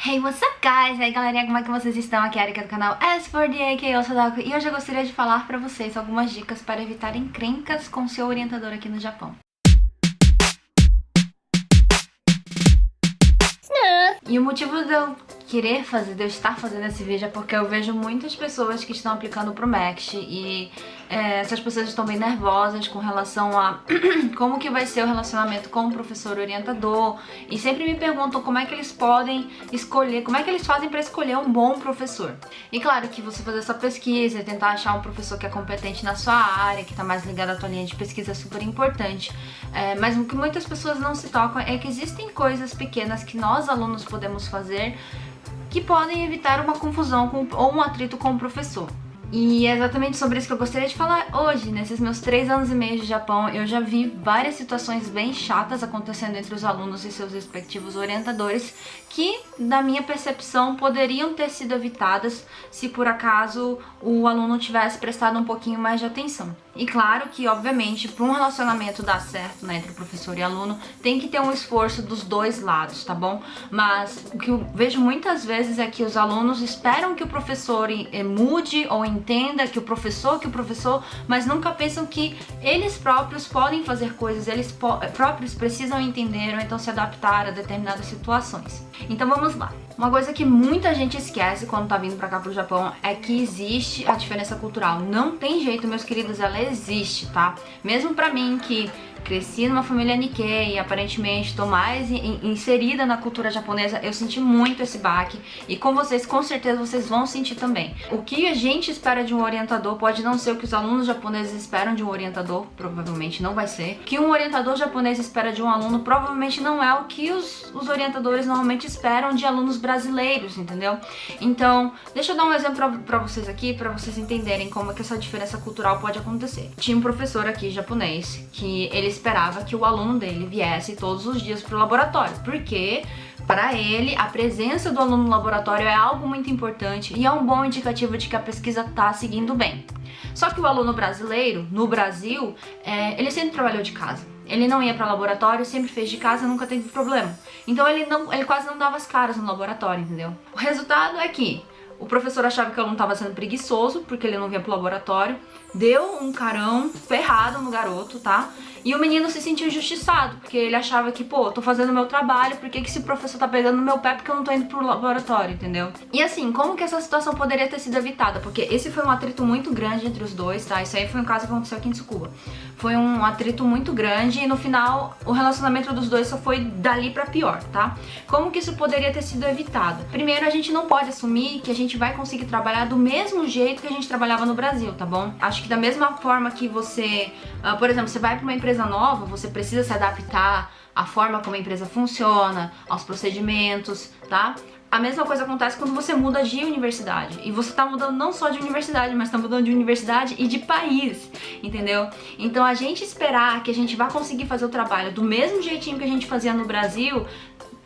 Hey, what's up, guys? E aí, galerinha, como é que vocês estão? Aqui é a Erika do canal S4DA, eu sou Daku, e hoje eu gostaria de falar pra vocês algumas dicas para evitar encrencas com seu orientador aqui no Japão. E o motivo de eu de eu estar fazendo esse vídeo é porque eu vejo muitas pessoas que estão aplicando pro MEXT e essas pessoas estão bem nervosas com relação a como que vai ser o relacionamento com o professor orientador e sempre me perguntam como é que eles podem escolher, como é que eles fazem para escolher um bom professor. E claro que você fazer essa pesquisa e tentar achar um professor que é competente na sua área, que está mais ligado à tua linha de pesquisa é super importante, mas o que muitas pessoas não se tocam é que existem coisas pequenas que nós alunos podemos fazer que podem evitar uma confusão ou um atrito com o professor. E é exatamente sobre isso que eu gostaria de falar hoje. Nesses meus 3 anos e meio de Japão, eu já vi várias situações bem chatas acontecendo entre os alunos e seus respectivos orientadores que, na minha percepção, poderiam ter sido evitadas se por acaso o aluno tivesse prestado um pouquinho mais de atenção. E claro que, obviamente, para um relacionamento dar certo, né, entre professor e aluno, tem que ter um esforço dos dois lados, tá bom? Mas o que eu vejo muitas vezes é que os alunos esperam que o professor mude ou entenda que o professor, mas nunca pensam que eles próprios podem fazer coisas, eles próprios precisam entender ou então se adaptar a determinadas situações. Então vamos lá. Uma coisa que muita gente esquece quando tá vindo pra cá pro Japão é que existe a diferença cultural. Não tem jeito, meus queridos, ela existe, tá? Mesmo pra mim que cresci numa família Nikkei e aparentemente tô mais inserida na cultura japonesa, eu senti muito esse baque e com vocês, com certeza, vocês vão sentir também. O que a gente espera de um orientador pode não ser o que os alunos japoneses esperam de um orientador, provavelmente não vai ser. O que um orientador japonês espera de um aluno provavelmente não é o que os orientadores normalmente esperam de alunos brasileiros, entendeu? Então, deixa eu dar um exemplo pra vocês aqui, pra vocês entenderem como é que essa diferença cultural pode acontecer. Tinha um professor aqui japonês que ele esperava que o aluno dele viesse todos os dias pro laboratório, porque para ele a presença do aluno no laboratório é algo muito importante e é um bom indicativo de que a pesquisa tá seguindo bem. Só que o aluno brasileiro, no Brasil, ele sempre trabalhou de casa. Ele não ia para laboratório, sempre fez de casa, nunca teve problema. Então ele quase não dava as caras no laboratório, entendeu? O resultado é que o professor achava que o aluno estava sendo preguiçoso, porque ele não vinha pro laboratório, deu um carão ferrado no garoto, tá? E o menino se sentiu injustiçado, porque ele achava que, pô, eu tô fazendo o meu trabalho, por que esse professor tá pegando no meu pé porque eu não tô indo pro laboratório, entendeu? E assim, como que essa situação poderia ter sido evitada? Porque esse foi um atrito muito grande entre os dois, tá? Isso aí foi um caso que aconteceu aqui em Tsukuba. Foi um atrito muito grande e no final o relacionamento dos dois só foi dali pra pior, tá? Como que isso poderia ter sido evitado? Primeiro, a gente não pode assumir que a gente vai conseguir trabalhar do mesmo jeito que a gente trabalhava no Brasil, tá bom? Acho que da mesma forma que você, por exemplo, você vai pra uma empresa nova, você precisa se adaptar à forma como a empresa funciona, aos procedimentos, tá? A mesma coisa acontece quando você muda de universidade. E você tá mudando não só de universidade, mas tá mudando de universidade e de país, entendeu? Então a gente esperar que a gente vai conseguir fazer o trabalho do mesmo jeitinho que a gente fazia no Brasil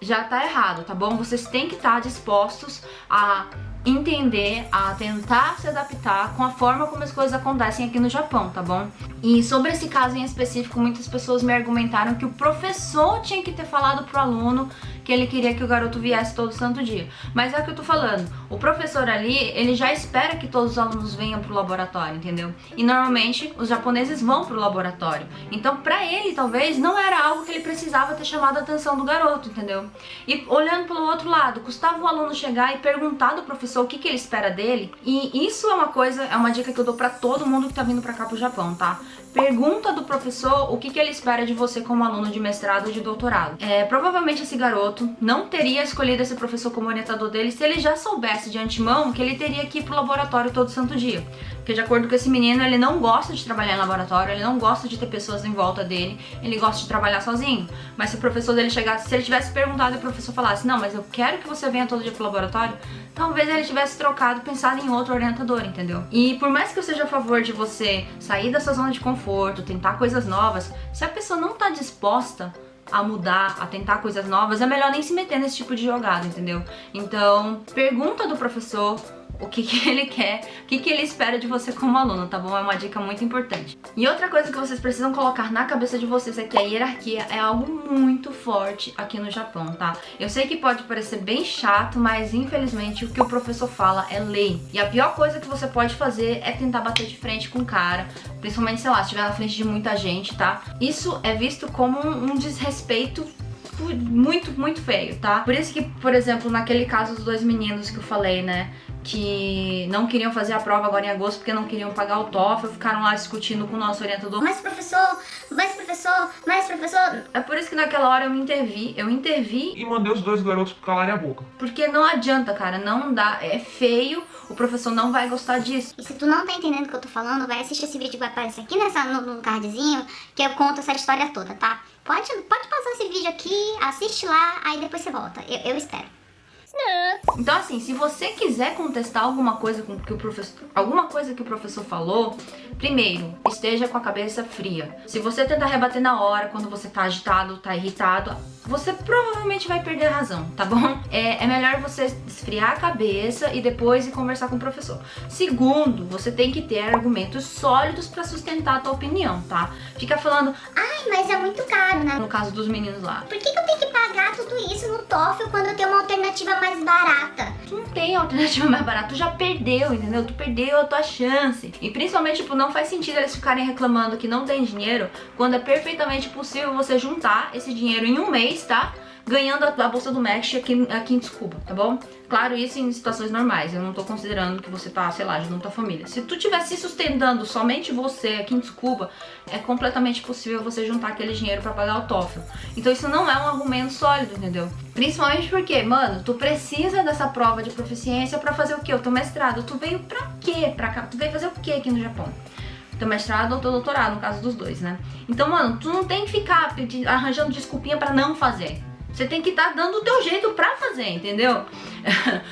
já tá errado, tá bom? Vocês têm que estar dispostos a entender, a tentar se adaptar com a forma como as coisas acontecem aqui no Japão, tá bom? E sobre esse caso em específico, muitas pessoas me argumentaram que o professor tinha que ter falado pro aluno que ele queria que o garoto viesse todo santo dia. Mas é o que eu tô falando, o professor ali, ele já espera que todos os alunos venham pro laboratório, entendeu? E normalmente os japoneses vão pro laboratório. Então pra ele, talvez, não era algo que ele precisava ter chamado a atenção do garoto, entendeu? E olhando pelo outro lado, custava o aluno chegar e perguntar do professor o que ele espera dele. E isso é uma dica que eu dou pra todo mundo que tá vindo pra cá pro Japão, tá? Pergunta do professor o que ele espera de você como aluno de mestrado ou de doutorado. Provavelmente esse garoto não teria escolhido esse professor como orientador dele se ele já soubesse de antemão que ele teria que ir pro laboratório todo santo dia. Porque de acordo com esse menino, ele não gosta de trabalhar em laboratório, ele não gosta de ter pessoas em volta dele, ele gosta de trabalhar sozinho. Mas se o professor dele chegasse, se ele tivesse perguntado e o professor falasse, não, mas eu quero que você venha todo dia pro laboratório, talvez ele tivesse trocado, pensado em outro orientador, entendeu? E por mais que eu seja a favor de você sair da sua zona de conforto, tentar coisas novas, se a pessoa não tá disposta a mudar, a tentar coisas novas, é melhor nem se meter nesse tipo de jogada, entendeu? Então, pergunta do professor o que ele quer, o que ele espera de você como aluno, tá bom? É uma dica muito importante. E outra coisa que vocês precisam colocar na cabeça de vocês é que a hierarquia é algo muito forte aqui no Japão, tá? Eu sei que pode parecer bem chato, mas infelizmente o que o professor fala é lei. E a pior coisa que você pode fazer é tentar bater de frente com o cara, principalmente, sei lá, se estiver na frente de muita gente, tá? Isso é visto como um desrespeito muito feio, tá? Por isso que, por exemplo, naquele caso dos dois meninos que eu falei, né, que não queriam fazer a prova agora em agosto porque não queriam pagar o TOEFL, ficaram lá discutindo com o nosso orientador. Mas professor, É por isso que naquela hora eu intervi E mandei os dois garotos calarem a boca. porque não adianta, cara, não dá, é feio, o professor não vai gostar disso. E se tu não tá entendendo o que eu tô falando, vai assistir esse vídeo que vai aparecer aqui no cardzinho, que eu conto essa história toda, tá? Pode pausar esse vídeo aqui, assiste lá, aí depois você volta. Eu espero. Então assim, se você quiser contestar alguma coisa que o professor falou, primeiro, esteja com a cabeça fria. Se você tentar rebater na hora, quando você tá agitado, tá irritado, você provavelmente vai perder a razão, tá bom? É melhor você esfriar a cabeça e depois ir conversar com o professor. Segundo, você tem que ter argumentos sólidos pra sustentar a tua opinião, tá? Fica falando, Ai, mas é muito caro, né? no caso dos meninos lá, Por que eu tenho que pagar tudo isso no TOEFL quando eu tenho uma alternativa mais barata? tu não tem alternativa mais barata, tu já perdeu, entendeu? Tu perdeu a tua chance. E principalmente, tipo, não faz sentido eles ficarem reclamando que não tem dinheiro, quando é perfeitamente possível você juntar esse dinheiro em um mês, tá? Ganhando a bolsa do MEC aqui em Tsukuba, tá bom? Claro, isso em situações normais, eu não tô considerando que você tá, sei lá, ajudando tua família. Se tu estiver se sustentando somente você aqui em Tsukuba, é completamente possível você juntar aquele dinheiro pra pagar o TOEFL. Então isso não é um argumento sólido, entendeu? Principalmente porque, mano, tu precisa dessa prova de proficiência pra fazer o quê? O teu mestrado. Tu veio pra quê pra cá? Tu veio fazer o quê aqui no Japão? Teu mestrado ou teu doutorado, no caso dos dois, né? Então, mano, tu não tem que ficar arranjando desculpinha pra não fazer. Você tem que estar dando o teu jeito pra fazer, entendeu?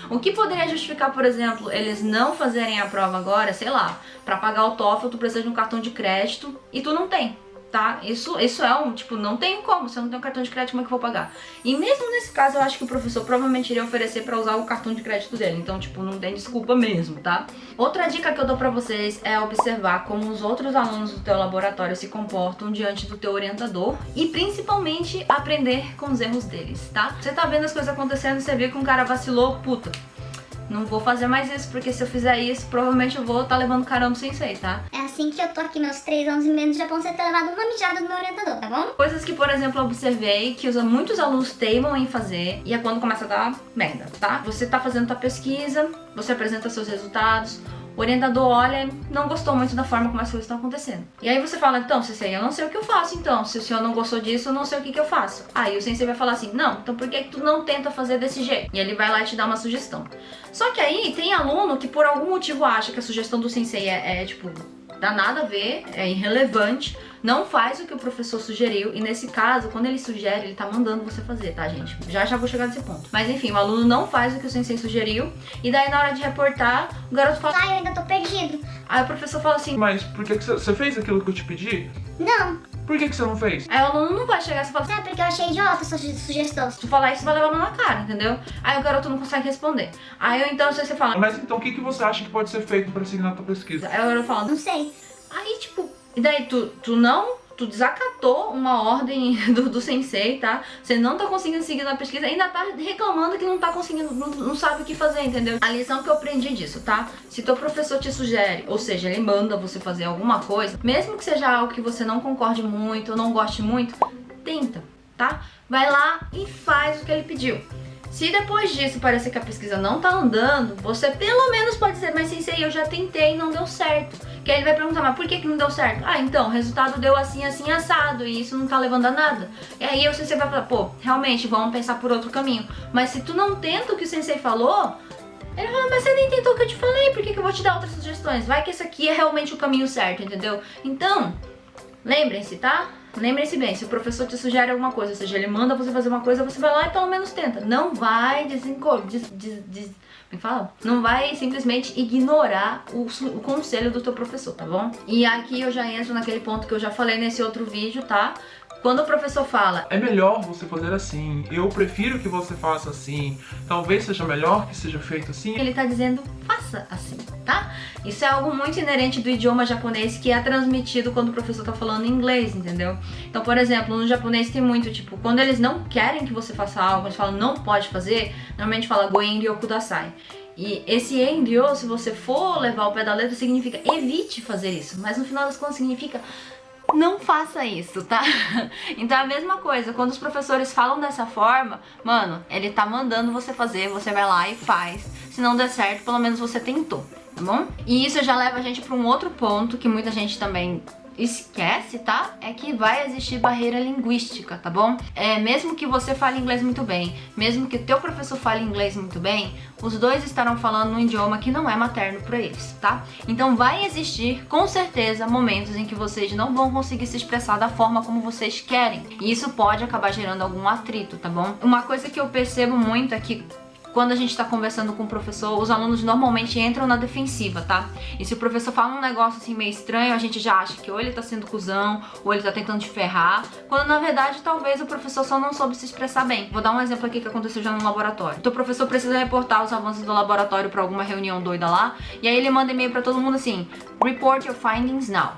O que poderia justificar, por exemplo, eles não fazerem a prova agora, sei lá, pra pagar o TOEFL tu precisa de um cartão de crédito e tu não tem, tá? Isso é tipo, não tem como, se eu não tenho um cartão de crédito, como é que eu vou pagar? E mesmo nesse caso, eu acho que o professor provavelmente iria oferecer pra usar o cartão de crédito dele, então, tipo, não tem desculpa mesmo, tá? Outra dica que eu dou pra vocês é observar como os outros alunos do teu laboratório se comportam diante do teu orientador e principalmente aprender com os erros deles, tá? Você tá vendo as coisas acontecendo, você vê que um cara vacilou, puta, não vou fazer mais isso, porque se eu fizer isso, provavelmente eu vou tá levando caramba sem sei, tá? É assim que eu tô aqui meus 3 anos e meio no Japão, sem ter levado uma mijada do meu orientador, tá bom? Coisas que, por exemplo, eu observei que muitos alunos teimam em fazer e é quando começa a dar merda, tá? Você tá fazendo tua pesquisa, você apresenta seus resultados, o orientador olha e não gostou muito da forma como as coisas estão acontecendo. E aí você fala, então, sensei, eu não sei o que eu faço, então. Se o senhor não gostou disso, eu não sei o que eu faço. Aí o sensei vai falar assim, não, então por que tu não tenta fazer desse jeito? E ele vai lá e te dá uma sugestão. Só que aí tem aluno que por algum motivo acha que a sugestão do sensei tipo, dá nada a ver, é irrelevante, não faz o que o professor sugeriu, e nesse caso, quando ele sugere, ele tá mandando você fazer, tá, gente? Já vou chegar nesse ponto. Mas enfim, o aluno não faz o que o sensei sugeriu, e daí na hora de reportar, o garoto fala, Ai, eu ainda tô perdido. aí o professor fala assim, Mas por que você fez aquilo que eu te pedi? Não, Por que você não fez? aí o aluno não vai chegar e falar, sabe porque eu achei idiota sua sugestão. se tu falar isso, vai levar a mão na cara, entendeu? Aí o garoto não consegue responder. Aí eu então, se você fala, Mas então o que você acha que pode ser feito pra seguir na tua pesquisa? aí o garoto fala, Não sei. aí tipo, e daí tu desacatou uma ordem do sensei, tá? Você não tá conseguindo seguir na pesquisa, ainda tá reclamando que não tá conseguindo, não sabe o que fazer, entendeu? A lição que eu aprendi disso, tá? Se teu professor te sugere, ou seja, ele manda você fazer alguma coisa, mesmo que seja algo que você não concorde muito ou não goste muito, tenta, tá? Vai lá e faz o que ele pediu. Se depois disso parecer que a pesquisa não tá andando, você pelo menos pode dizer, mas sensei, eu já tentei e não deu certo. Que aí ele vai perguntar, mas por que não deu certo? Ah, então, o resultado deu assim, assim, assado, e isso não tá levando a nada. E aí o sensei vai falar, pô, realmente, vamos pensar por outro caminho. Mas se tu não tenta o que o sensei falou, ele fala, mas você nem tentou o que eu te falei, por que eu vou te dar outras sugestões? Vai que esse aqui é realmente o caminho certo, entendeu? Então, lembrem-se, tá? Lembrem-se bem, se o professor te sugere alguma coisa, ou seja, ele manda você fazer uma coisa, você vai lá e pelo menos tenta. Não vai me fala? Não vai simplesmente ignorar o conselho do teu professor, tá bom? E aqui eu já entro naquele ponto que eu já falei nesse outro vídeo, tá? Quando o professor fala, É melhor você fazer assim, eu prefiro que você faça assim, talvez seja melhor que seja feito assim. ele tá dizendo, faça. faça assim, tá? Isso é algo muito inerente do idioma japonês que é transmitido quando o professor tá falando inglês, entendeu? Então, por exemplo, no japonês tem muito, tipo, quando eles não querem que você faça algo, eles falam não pode fazer, normalmente fala goen ryo kudasai. E esse enryo, se você for levar o pé da letra, significa evite fazer isso, mas no final das contas significa não faça isso, tá? Então é a mesma coisa, quando os professores falam dessa forma, mano, ele tá mandando você fazer, você vai lá e faz. Se não der certo, pelo menos você tentou, tá bom? E isso já leva a gente pra um outro ponto que muita gente também esquece, tá? É que vai existir barreira linguística, tá bom? Mesmo que você fale inglês muito bem, mesmo que o teu professor fale inglês muito bem, os dois estarão falando um idioma que não é materno para eles, tá? Então vai existir, com certeza, momentos em que vocês não vão conseguir se expressar da forma como vocês querem. E isso pode acabar gerando algum atrito, tá bom? Uma coisa que eu percebo muito é que quando a gente tá conversando com o professor, os alunos normalmente entram na defensiva, tá? E se o professor fala um negócio assim meio estranho, a gente já acha que ou ele tá sendo cuzão, ou ele tá tentando te ferrar, quando na verdade talvez o professor só não soube se expressar bem. Vou dar um exemplo aqui que aconteceu já no laboratório. Então o professor precisa reportar os avanços do laboratório pra alguma reunião doida lá, e aí ele manda e-mail pra todo mundo assim: report your findings now.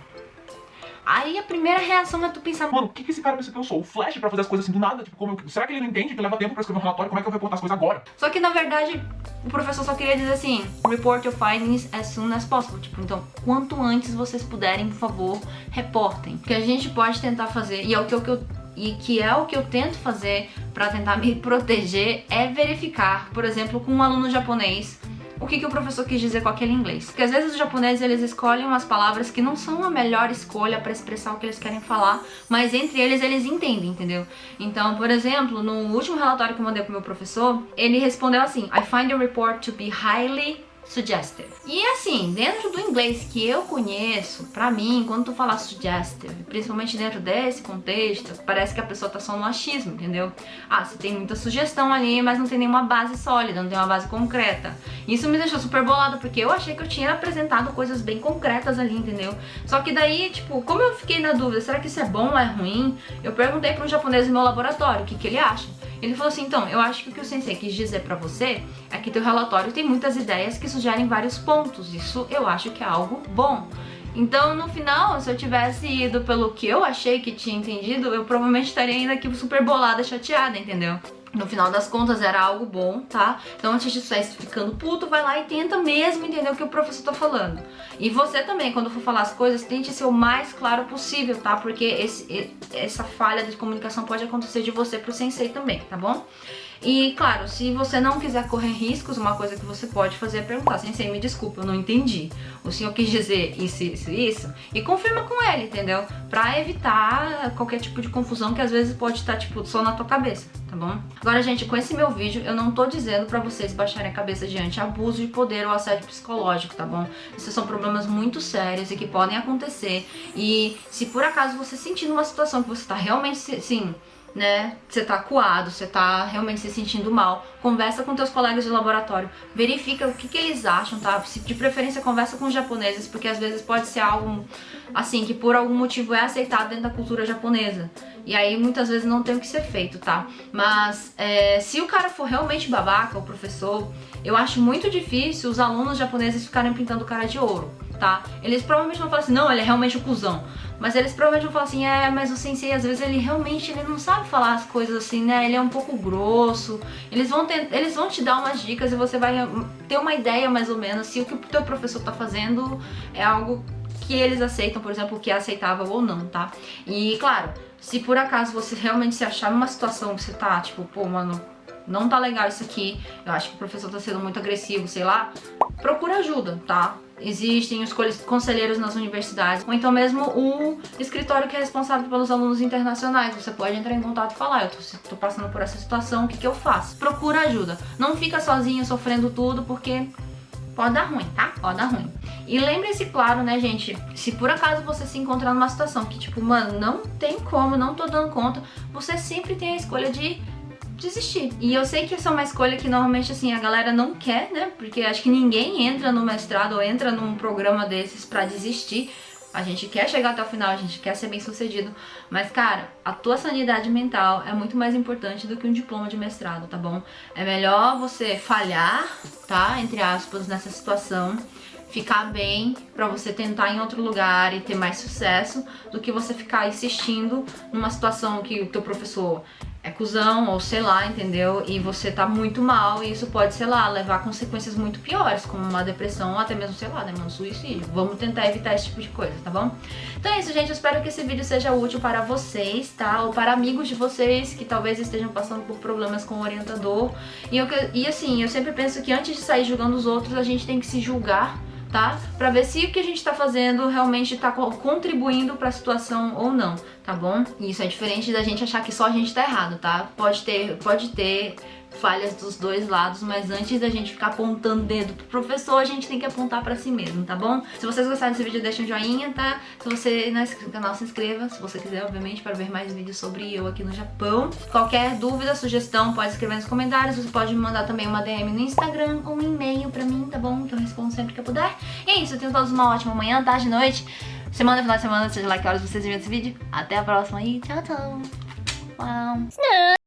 Aí a primeira reação é tu pensar, Mano, o que esse cara pensa que eu sou? O Flash pra fazer as coisas assim do nada? Tipo, será que ele não entende que leva tempo pra escrever um relatório? Como é que eu vou reportar as coisas agora? Só que na verdade o professor só queria dizer assim: report your findings as soon as possible. Tipo, então, quanto antes vocês puderem, por favor, reportem. O que a gente pode tentar fazer, e é o que eu tento fazer pra tentar me proteger, é verificar, por exemplo, com um aluno japonês, o que o professor quis dizer com aquele inglês. Porque às vezes os japoneses, eles escolhem umas palavras que não são a melhor escolha para expressar o que eles querem falar, mas entre eles entendem, entendeu? Então, por exemplo, no último relatório que eu mandei pro meu professor, ele respondeu assim: I find the report to be highly suggestive. E assim, dentro do inglês que eu conheço, pra mim, quando tu fala suggestive, principalmente dentro desse contexto, parece que a pessoa tá só no achismo, entendeu? Ah, você tem muita sugestão ali, mas não tem nenhuma base sólida, não tem uma base concreta. Isso me deixou super bolada, porque eu achei que eu tinha apresentado coisas bem concretas ali, entendeu? Só que daí, tipo, como eu fiquei na dúvida, será que isso é bom ou é ruim? Eu perguntei para um japonês no meu laboratório o que ele acha. Ele falou assim: então, eu acho que o que o sensei quis dizer pra você é que teu relatório tem muitas ideias que sugerem vários pontos. Isso eu acho que é algo bom. Então, no final, se eu tivesse ido pelo que eu achei que tinha entendido, eu provavelmente estaria ainda aqui super bolada, chateada, entendeu? No final das contas era algo bom, tá? Então antes de sair ficando puto, vai lá e tenta mesmo entender o que o professor tá falando. E você também, quando for falar as coisas, tente ser o mais claro possível, tá? Porque essa falha de comunicação pode acontecer de você pro sensei também, tá bom? E claro, se você não quiser correr riscos, uma coisa que você pode fazer é perguntar: sensei, me desculpa, eu não entendi. O senhor quis dizer isso, isso, isso? E confirma com ele, entendeu? Pra evitar qualquer tipo de confusão que às vezes pode estar, tipo, só na tua cabeça, tá bom? Agora, gente, com esse meu vídeo, eu não tô dizendo pra vocês baixarem a cabeça diante abuso de poder ou assédio psicológico, tá bom? Esses são problemas muito sérios e que podem acontecer. E se por acaso você sentir numa situação que você tá realmente, sim, né, você tá acuado, você tá realmente se sentindo mal, conversa com teus colegas de laboratório, verifica o que eles acham, tá? Se de preferência conversa com os japoneses, porque às vezes pode ser algo assim que por algum motivo é aceitado dentro da cultura japonesa. E aí muitas vezes não tem o que ser feito, tá? Mas se o cara for realmente babaca, o professor, eu acho muito difícil os alunos japoneses ficarem pintando cara de ouro, tá? Eles provavelmente vão falar assim: não, ele é realmente um cuzão. Mas eles provavelmente vão falar assim: mas o sensei às vezes ele não sabe falar as coisas assim, né? Ele é um pouco grosso. Eles vão te dar umas dicas e você vai ter uma ideia mais ou menos se o que o teu professor tá fazendo é algo que eles aceitam, por exemplo, o que é aceitável ou não, tá? E claro, se por acaso você realmente se achar numa situação que você tá tipo, pô, mano, não tá legal isso aqui, eu acho que o professor tá sendo muito agressivo, sei lá, procura ajuda, tá? Existem os conselheiros nas universidades, ou então mesmo o escritório que é responsável pelos alunos internacionais. Você pode entrar em contato e falar: eu tô passando por essa situação, o que eu faço? Procura ajuda. Não fica sozinho sofrendo tudo, porque pode dar ruim, tá? Pode dar ruim. E lembre-se, claro, né, gente, se por acaso você se encontrar numa situação que tipo, mano, não tem como, não tô dando conta, você sempre tem a escolha de desistir. E eu sei que essa é uma escolha que normalmente, assim, a galera não quer, né? Porque acho que ninguém entra no mestrado ou entra num programa desses pra desistir. A gente quer chegar até o final, a gente quer ser bem sucedido. Mas, cara, a tua sanidade mental é muito mais importante do que um diploma de mestrado, tá bom? É melhor você falhar tá? Entre aspas, nessa situação. Ficar bem pra você tentar em outro lugar e ter mais sucesso do que você ficar insistindo numa situação que o teu professor é cuzão ou sei lá, entendeu? E você tá muito mal e isso pode, sei lá, levar a consequências muito piores, como uma depressão ou até mesmo, sei lá, né, mano, suicídio. Vamos tentar evitar esse tipo de coisa, tá bom? Então é isso, gente. Eu espero que esse vídeo seja útil para vocês, tá? Ou para amigos de vocês que talvez estejam passando por problemas com o orientador. E assim, eu sempre penso que antes de sair julgando os outros, a gente tem que se julgar, tá? Pra ver se o que a gente tá fazendo realmente tá contribuindo pra situação ou não, tá bom? E isso é diferente da gente achar que só a gente tá errado, tá? Pode ter falhas dos dois lados, mas antes da gente ficar apontando o dedo pro professor, a gente tem que apontar pra si mesmo, tá bom? Se vocês gostaram desse vídeo, deixa um joinha, tá? Se você não é inscrito no canal, se inscreva, se você quiser, obviamente, para ver mais vídeos sobre eu aqui no Japão. Qualquer dúvida, sugestão, pode escrever nos comentários. Você pode me mandar também uma DM no Instagram ou um e-mail pra mim, tá bom? Que eu respondo sempre que eu puder. E é isso, eu tenho todos uma ótima manhã, tarde, noite, semana, final de semana, seja lá que horas vocês viram esse vídeo. Até a próxima e tchau, tchau! Uau.